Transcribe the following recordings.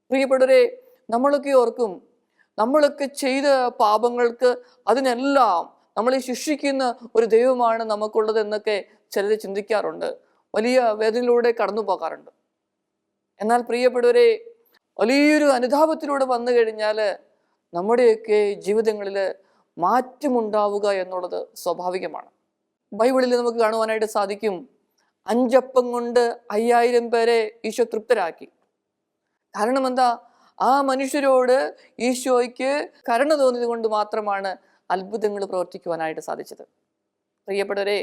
പ്രിയപ്പെട്ടവരെ, നമ്മളൊക്കെ ഓർക്കും, നമ്മളൊക്കെ ചെയ്ത പാപങ്ങൾക്ക് അതിനെല്ലാം നമ്മളെ ശിക്ഷിക്കുന്ന ഒരു ദൈവമാണ് നമുക്കുള്ളത് എന്നൊക്കെ ചിലർ ചിന്തിക്കാറുണ്ട്. വലിയ വേദനയിലൂടെ കടന്നു പോകാറുണ്ട്. എന്നാൽ പ്രിയപ്പെട്ടവരെ, വലിയൊരു അനുതാപത്തിലൂടെ വന്നു കഴിഞ്ഞാൽ നമ്മുടെയൊക്കെ ജീവിതങ്ങളിൽ മാറ്റമുണ്ടാവുക എന്നുള്ളത് സ്വാഭാവികമാണ്. ബൈബിളിൽ നമുക്ക് കാണുവാനായിട്ട് സാധിക്കും, 5 അപ്പം കൊണ്ട് 5000 പേരെ ഈശോ തൃപ്തരാക്കി. കാരണം എന്താ? ആ മനുഷ്യരോട് ഈശോയ്ക്ക് കരുണ തോന്നിയത് കൊണ്ട് മാത്രമാണ് അത്ഭുതങ്ങൾ പ്രവർത്തിക്കുവാനായിട്ട് സാധിച്ചത്. പ്രിയപ്പെട്ടവരെ,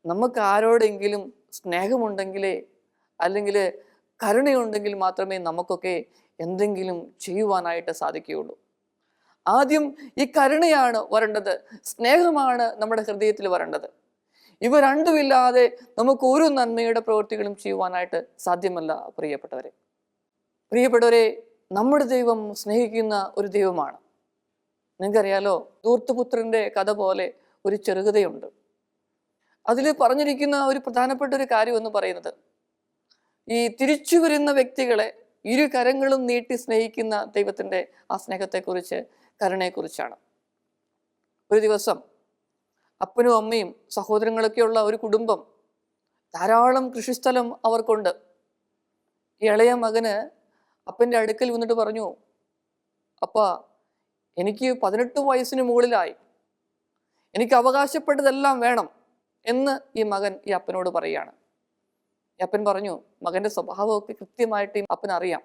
നമുക്ക് ആരോടെങ്കിലും സ്നേഹമുണ്ടെങ്കിലേ, അല്ലെങ്കിൽ കരുണയുണ്ടെങ്കിൽ മാത്രമേ നമുക്കൊക്കെ എന്തെങ്കിലും ചെയ്യുവാനായിട്ട് സാധിക്കുകയുള്ളൂ. ആദ്യം ഈ കരുണയാണ് വരേണ്ടത്, സ്നേഹമാണ് നമ്മുടെ ഹൃദയത്തിൽ വരേണ്ടത്. ഇവ രണ്ടുമില്ലാതെ നമുക്ക് ഒരു നന്മയുടെ പ്രവൃത്തികളും ചെയ്യുവാനായിട്ട് സാധ്യമല്ല. പ്രിയപ്പെട്ടവരെ, നമ്മുടെ ദൈവം സ്നേഹിക്കുന്ന ഒരു ദൈവമാണ്. നിങ്ങൾക്കറിയാലോ, ധൂർത്തപുത്രന്റെ കഥ പോലെ ഒരു ചെറുകഥയുണ്ട്. അതിൽ പറഞ്ഞിരിക്കുന്ന ഒരു പ്രധാനപ്പെട്ട ഒരു കാര്യം എന്ന് പറയുന്നത്, ഈ തിരിച്ചു വരുന്ന വ്യക്തികളെ ഇരു കരങ്ങളും നീട്ടി സ്നേഹിക്കുന്ന ദൈവത്തിന്റെ ആ സ്നേഹത്തെക്കുറിച്ച്, കരുണയെക്കുറിച്ചാണ്. ഒരു ദിവസം അപ്പനും അമ്മയും സഹോദരങ്ങളൊക്കെയുള്ള ഒരു കുടുംബം, ധാരാളം കൃഷിസ്ഥലം അവർക്കുണ്ട്. ഈ ഇളയ മകന് അപ്പൻ്റെ അടുക്കൽ വന്നിട്ട് പറഞ്ഞു, അപ്പാ, എനിക്ക് 18 വയസ്സിന് മുകളിലായി, എനിക്ക് അവകാശപ്പെട്ടതെല്ലാം വേണം എന്ന് ഈ മകൻ ഈ അപ്പനോട് പറയുകയാണ്. ഈ അപ്പൻ പറഞ്ഞു, മകൻ്റെ സ്വഭാവമൊക്കെ കൃത്യമായിട്ട് അപ്പൻ അറിയാം.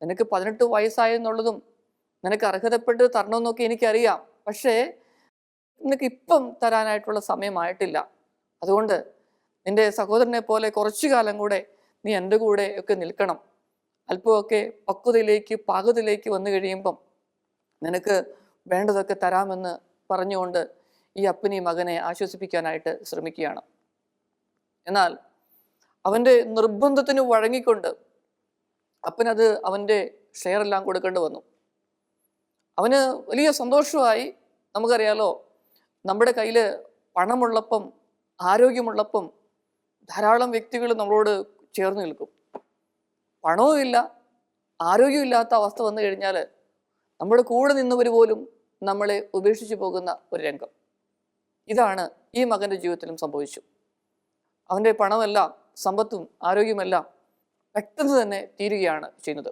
നിനക്ക് 18 വയസ്സായെന്നുള്ളതും നിനക്ക് അർഹതപ്പെട്ട് തരണമെന്നൊക്കെ എനിക്കറിയാം. പക്ഷേ നിനക്ക് ഇപ്പം തരാനായിട്ടുള്ള സമയമായിട്ടില്ല. അതുകൊണ്ട് നിന്റെ സഹോദരനെ പോലെ കുറച്ചു കാലം കൂടെ നീ എൻ്റെ കൂടെ ഒക്കെ നിൽക്കണം. അല്പമൊക്കെ പക്വതയിലേക്ക്, പാകതയിലേക്ക് വന്നു കഴിയുമ്പം നിനക്ക് വേണ്ടതൊക്കെ തരാമെന്ന് പറഞ്ഞുകൊണ്ട് ഈ അപ്പൻ ഈ മകനെ ആശ്വസിപ്പിക്കാനായിട്ട് ശ്രമിക്കുകയാണ്. എന്നാൽ അവൻ്റെ നിർബന്ധത്തിന് വഴങ്ങിക്കൊണ്ട് അപ്പനത് അവൻ്റെ ഷെയർ എല്ലാം കൊടുക്കേണ്ടി വന്നു. അവന് വലിയ സന്തോഷമായി. നമുക്കറിയാലോ, നമ്മുടെ കയ്യിൽ പണമുള്ളപ്പം, ആരോഗ്യമുള്ളപ്പം ധാരാളം വ്യക്തികൾ നമ്മളോട് ചേർന്ന് നിൽക്കും. പണവും ഇല്ല, ആരോഗ്യവും ഇല്ലാത്ത അവസ്ഥ വന്നു കഴിഞ്ഞാൽ നമ്മുടെ കൂടെ നിന്നവർ പോലും നമ്മളെ ഉപേക്ഷിച്ച് പോകുന്ന ഒരു രംഗം. ഇതാണ് ഈ മകൻ്റെ ജീവിതത്തിലും സംഭവിച്ചു. അവൻ്റെ പണമെല്ലാം, സമ്പത്തും ആരോഗ്യമെല്ലാം പെട്ടെന്ന് തന്നെ തീരുകയാണ് ചെയ്യുന്നത്.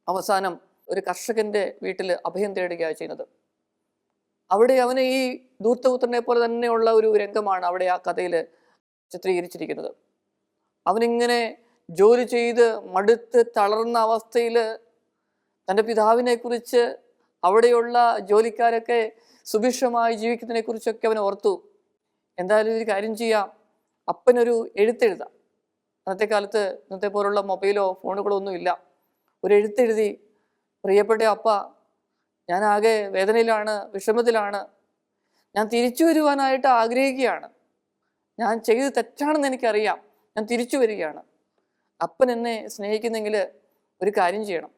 അവസാനം ഒരു കർഷകന്റെ വീട്ടിൽ അഭയം തേടുകയാണ് ചെയ്യുന്നത്. അവിടെ അവന് ഈ ധൂർത്തപുത്രനെ പോലെ തന്നെയുള്ള ഒരു രംഗമാണ് അവിടെ ആ കഥയിൽ ചിത്രീകരിച്ചിരിക്കുന്നത്. അവനിങ്ങനെ ജോലി ചെയ്ത് മടുത്ത് തളർന്ന അവസ്ഥയിൽ തൻ്റെ പിതാവിനെ കുറിച്ച്, അവിടെയുള്ള ജോലിക്കാരൊക്കെ സുഭിക്ഷമായി ജീവിക്കുന്നതിനെ കുറിച്ചൊക്കെ അവൻ ഓർത്തു. എന്തായാലും ഒരു കാര്യം ചെയ്യാം, അപ്പനൊരു എഴുത്തെഴുതാം. അന്നത്തെ കാലത്ത് ഇന്നത്തെ പോലുള്ള മൊബൈലോ ഫോണുകളോ ഒന്നും ഇല്ല. ഒരു എഴുത്തെഴുതി, പ്രിയപ്പെട്ട അപ്പ, ഞാൻ ആകെ വേദനയിലാണ്, വിഷമത്തിലാണ്, ഞാൻ തിരിച്ചു വരുവാനായിട്ട് ആഗ്രഹിക്കുകയാണ്. ഞാൻ ചെയ്ത് തെറ്റാണെന്ന് എനിക്കറിയാം, ഞാൻ തിരിച്ചു വരികയാണ്. അപ്പൻ എന്നെ സ്നേഹിക്കുന്നെങ്കിൽ ഒരു കാര്യം ചെയ്യണം.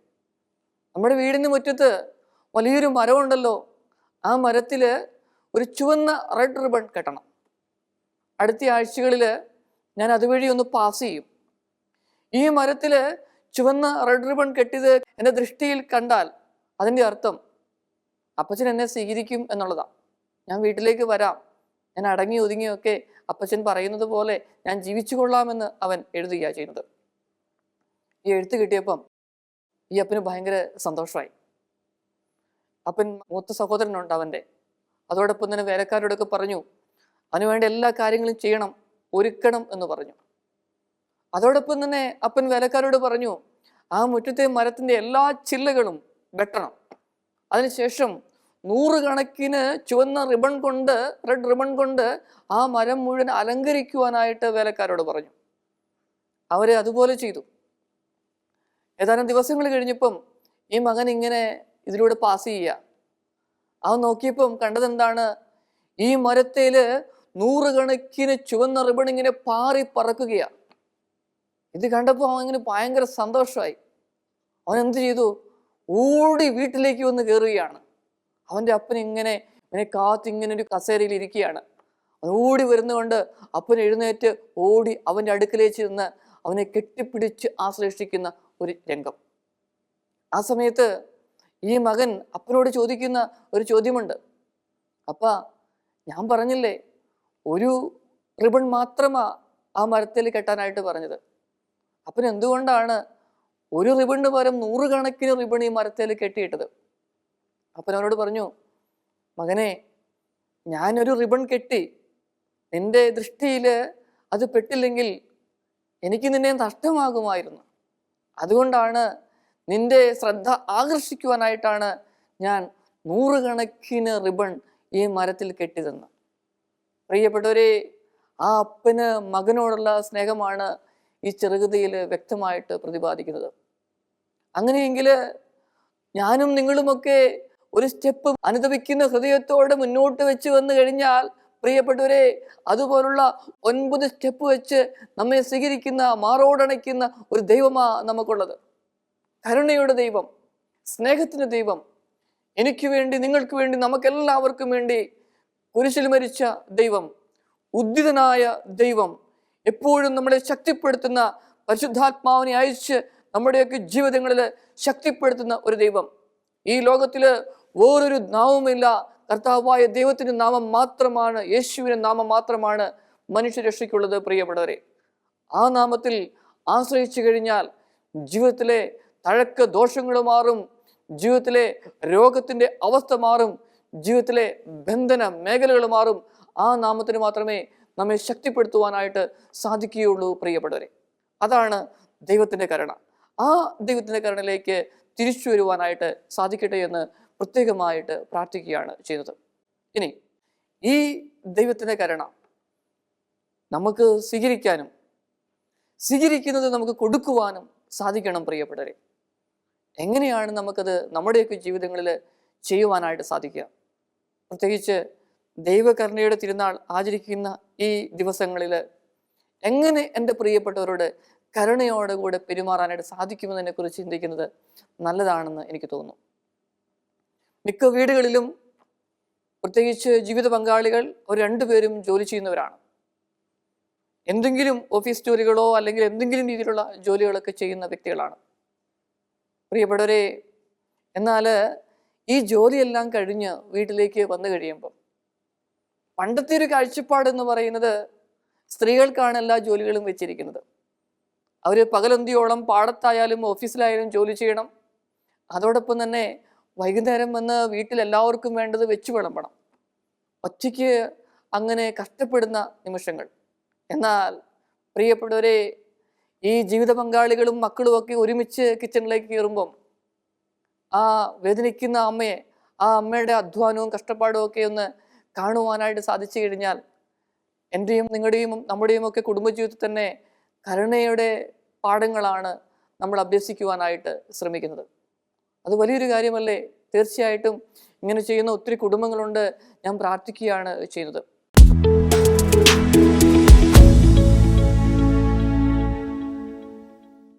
നമ്മുടെ വീടിന് മുറ്റത്ത് വലിയൊരു മരമുണ്ടല്ലോ, ആ മരത്തിൽ ഒരു ചുവന്ന റെഡ് റിബൺ കെട്ടണം. അടുത്ത ആഴ്ചകളിൽ ഞാൻ അതുവഴി ഒന്ന് പാസ് ചെയ്യും. ഈ മരത്തിൽ ചുവന്ന റെഡ് റിബൺ കെട്ടിയത് എൻ്റെ ദൃഷ്ടിയിൽ കണ്ടാൽ അതിൻ്റെ അർത്ഥം അപ്പച്ചൻ എന്നെ സ്വീകരിക്കും എന്നുള്ളതാണ്. ഞാൻ വീട്ടിലേക്ക് വരാം, ഞാൻ അടങ്ങി ഒതുങ്ങിയൊക്കെ അപ്പച്ചൻ പറയുന്നത് പോലെ ഞാൻ ജീവിച്ചു കൊള്ളാമെന്ന് അവൻ എഴുതുകയാണ് ചെയ്യുന്നത്. ഈ എഴുത്ത് കിട്ടിയപ്പം ഈ അപ്പന് ഭയങ്കര സന്തോഷമായി. അപ്പൻ മൂത്ത സഹോദരനുണ്ട് അവൻ്റെ. അതോടൊപ്പം തന്നെ വേലക്കാരോടൊക്കെ പറഞ്ഞു, അതിനു വേണ്ട എല്ലാ കാര്യങ്ങളും ചെയ്യണം, ഒരുക്കണം എന്ന് പറഞ്ഞു. അതോടൊപ്പം തന്നെ അപ്പൻ വേലക്കാരോട് പറഞ്ഞു, ആ മുറ്റത്തെ മരത്തിൻ്റെ എല്ലാ ചില്ലകളും വെട്ടണം. അതിനുശേഷം 100 കണക്കിന് ചുവന്ന റിബൺ കൊണ്ട്, റെഡ് റിബൺ കൊണ്ട് ആ മരം മുഴുവൻ അലങ്കരിക്കുവാനായിട്ട് വേലക്കാരോട് പറഞ്ഞു. അവരെ അതുപോലെ ചെയ്തു. ഏതാനും ദിവസങ്ങൾ കഴിഞ്ഞപ്പം ഈ മകൻ ഇങ്ങനെ ഇതിലൂടെ പാസ് ചെയ്യുക. അവൻ നോക്കിയപ്പം കണ്ടതെന്താണ്? ഈ മരത്തേല് 100 കണക്കിന് ചുവന്ന റിബൺ ഇങ്ങനെ പാറി പറക്കുകയാണ്. ഇത് കണ്ടപ്പോൾ അവൻ ഇങ്ങനെ ഭയങ്കര സന്തോഷമായി. അവൻ എന്ത് ചെയ്തു? ഓടി വീട്ടിലേക്ക് വന്ന് കയറുകയാണ്. അവൻ്റെ അപ്പൻ ഇങ്ങനെ കാത്തിങ്ങനെ ഒരു കസേരയിൽ ഇരിക്കുകയാണ്. അവൻ ഓടി വരുന്നതുകൊണ്ട് അപ്പൻ എഴുന്നേറ്റ് ഓടി അവൻ്റെ അടുക്കലേക്ക് ചെന്ന് അവനെ കെട്ടിപ്പിടിച്ച് ആശ്ലേഷിക്കുന്ന ഒരു രംഗം. ആ സമയത്ത് ഈ മകൻ അപ്പനോട് ചോദിക്കുന്ന ഒരു ചോദ്യമുണ്ട്. അപ്പ, ഞാൻ പറഞ്ഞില്ലേ ഒരു റിബൺ മാത്രമാ ആ മരത്തിൽ കെട്ടാനായിട്ട് പറഞ്ഞത്. അപ്പൻ എന്തുകൊണ്ടാണ് ഒരു റിബണിന് പകരം 100 കണക്കിന് റിബൺ ഈ മരത്തിൽ കെട്ടിയിട്ടത്? അപ്പൻ അവനോട് പറഞ്ഞു, മകനെ, ഞാനൊരു റിബൺ കെട്ടി, നിന്റെ ദൃഷ്ടിയിൽ അത് പെട്ടില്ലെങ്കിൽ എനിക്ക് നിന്നെ നഷ്ടമാകുമായിരുന്നു. അതുകൊണ്ടാണ് നിന്റെ ശ്രദ്ധ ആകർഷിക്കുവാനായിട്ടാണ് ഞാൻ 100 കണക്കിന് റിബൺ ഈ മരത്തിൽ കെട്ടിയതെന്ന്. പ്രിയപ്പെട്ടവരെ, ആ അപ്പന് മകനോടുള്ള സ്നേഹമാണ് ഈ ചെറുകഥയിൽ വ്യക്തമായിട്ട് പ്രതിപാദിക്കുന്നത്. അങ്ങനെയെങ്കിൽ ഞാനും നിങ്ങളുമൊക്കെ ഒരു സ്റ്റെപ്പ് അനുദപിക്കുന്ന ഹൃദയത്തോടെ മുന്നോട്ട് വെച്ച് വന്നു കഴിഞ്ഞാൽ, പ്രിയപ്പെട്ടവരെ, അതുപോലുള്ള 9 സ്റ്റെപ്പ് വെച്ച് നമ്മെ സ്വീകരിക്കുന്ന, മാറോടണയ്ക്കുന്ന ഒരു ദൈവമാ നമുക്കുള്ളത്. കരുണയുടെ ദൈവം, സ്നേഹത്തിൻ്റെ ദൈവം, എനിക്ക് വേണ്ടി, നിങ്ങൾക്ക് വേണ്ടി, നമുക്കെല്ലാവർക്കും വേണ്ടി കുരിശിൽ മരിച്ച ദൈവം, ഉദ്ധിതനായ ദൈവം, എപ്പോഴും നമ്മളെ ശക്തിപ്പെടുത്തുന്ന, പരിശുദ്ധാത്മാവിനെ അയച്ച് നമ്മുടെയൊക്കെ ജീവിതങ്ങളിൽ ശക്തിപ്പെടുത്തുന്ന ഒരു ദൈവം. ഈ ലോകത്തിൽ വേറൊരു നാമവുമില്ല. കർത്താവായ ദൈവത്തിൻ്റെ നാമം മാത്രമാണ്, യേശുവിൻ്റെ നാമം മാത്രമാണ് മനുഷ്യരക്ഷയ്ക്കുള്ളത്. പ്രിയപ്പെട്ടവരെ, ആ നാമത്തിൽ ആശ്രയിച്ചു കഴിഞ്ഞാൽ ജീവിതത്തിലെ തഴക്ക ദോഷങ്ങൾ മാറും, ജീവിതത്തിലെ രോഗത്തിൻ്റെ അവസ്ഥ മാറും, ജീവിതത്തിലെ ബന്ധന മേഖലകൾ മാറും. ആ നാമത്തിന് മാത്രമേ നമ്മെ ശക്തിപ്പെടുത്തുവാനായിട്ട് സാധിക്കുകയുള്ളൂ. പ്രിയപ്പെട്ടവരെ, അതാണ് ദൈവത്തിൻ്റെ കരുണ. ആ ദൈവത്തിൻ്റെ കരുണയിലേക്ക് തിരിച്ചു വരുവാനായിട്ട് സാധിക്കട്ടെ എന്ന് പ്രത്യേകമായിട്ട് പ്രാർത്ഥിക്കുകയാണ് ചെയ്യുന്നത്. ഇനി ഈ ദൈവത്തിൻ്റെ കരുണ നമുക്ക് സ്വീകരിക്കാനും സ്വീകരിക്കുന്നത് നമുക്ക് കൊടുക്കുവാനും സാധിക്കണം. പ്രിയപ്പെട്ടവരെ, എങ്ങനെയാണ് നമുക്കത് നമ്മുടെയൊക്കെ ജീവിതങ്ങളിൽ ചെയ്യുവാനായിട്ട് സാധിക്കുക? പ്രത്യേകിച്ച് ദൈവകരുണയുടെ തിരുനാൾ ആചരിക്കുന്ന ഈ ദിവസങ്ങളിൽ എങ്ങനെ എൻ്റെ പ്രിയപ്പെട്ടവരോട് കരുണയോടുകൂടെ പെരുമാറാനായിട്ട് സാധിക്കുമെന്നതിനെക്കുറിച്ച് ചിന്തിക്കുന്നത് നല്ലതാണെന്ന് എനിക്ക് തോന്നുന്നു. മിക്ക വീടുകളിലും, പ്രത്യേകിച്ച് ജീവിത പങ്കാളികൾ ഒരു 2 പേരും ജോലി ചെയ്യുന്നവരാണ്. എന്തെങ്കിലും ഓഫീസ് ജോലികളോ അല്ലെങ്കിൽ എന്തെങ്കിലും രീതിയിലുള്ള ജോലികളൊക്കെ ചെയ്യുന്ന വ്യക്തികളാണ്. പ്രിയപ്പെട്ടവരെ, എന്നാൽ ഈ ജോലിയെല്ലാം കഴിഞ്ഞ് വീട്ടിലേക്ക് വന്നു കഴിയുമ്പം പണ്ടത്തെ ഒരു കാഴ്ചപ്പാടെന്ന് പറയുന്നത് സ്ത്രീകൾക്കാണ് എല്ലാ ജോലികളും വെച്ചിരിക്കുന്നത്. അവർ പകലന്തിയോളം പാടത്തായാലും ഓഫീസിലായാലും ജോലി ചെയ്യണം. അതോടൊപ്പം തന്നെ വൈകുന്നേരം വന്ന് വീട്ടിൽ എല്ലാവർക്കും വേണ്ടത് വെച്ച് വിളമ്പണം. ഒറ്റയ്ക്ക് അങ്ങനെ കഷ്ടപ്പെടുന്ന നിമിഷങ്ങൾ. എന്നാൽ പ്രിയപ്പെട്ടവരെ, ഈ ജീവിത പങ്കാളികളും മക്കളും ഒക്കെ ഒരുമിച്ച് കിച്ചണിലേക്ക് കയറുമ്പം ആ വേദനിക്കുന്ന അമ്മയെ, ആ അമ്മയുടെ അധ്വാനവും കഷ്ടപ്പാടും ഒക്കെ ഒന്ന് കാണുവാനായിട്ട് സാധിച്ചു കഴിഞ്ഞാൽ, എൻ്റെയും നിങ്ങളുടെയും നമ്മുടെയും ഒക്കെ കുടുംബജീവിതത്തിൽ തന്നെ കരുണയുടെ പാഠങ്ങളാണ് നമ്മൾ അഭ്യസിക്കുവാനായിട്ട് ശ്രമിക്കുന്നത്. അത് വലിയൊരു കാര്യമല്ലേ? തീർച്ചയായിട്ടും ഇങ്ങനെ ചെയ്യുന്ന ഒത്തിരി കുടുംബങ്ങളുണ്ട്. ഞാൻ പ്രാർത്ഥിക്കുകയാണ് ചെയ്യുന്നത്.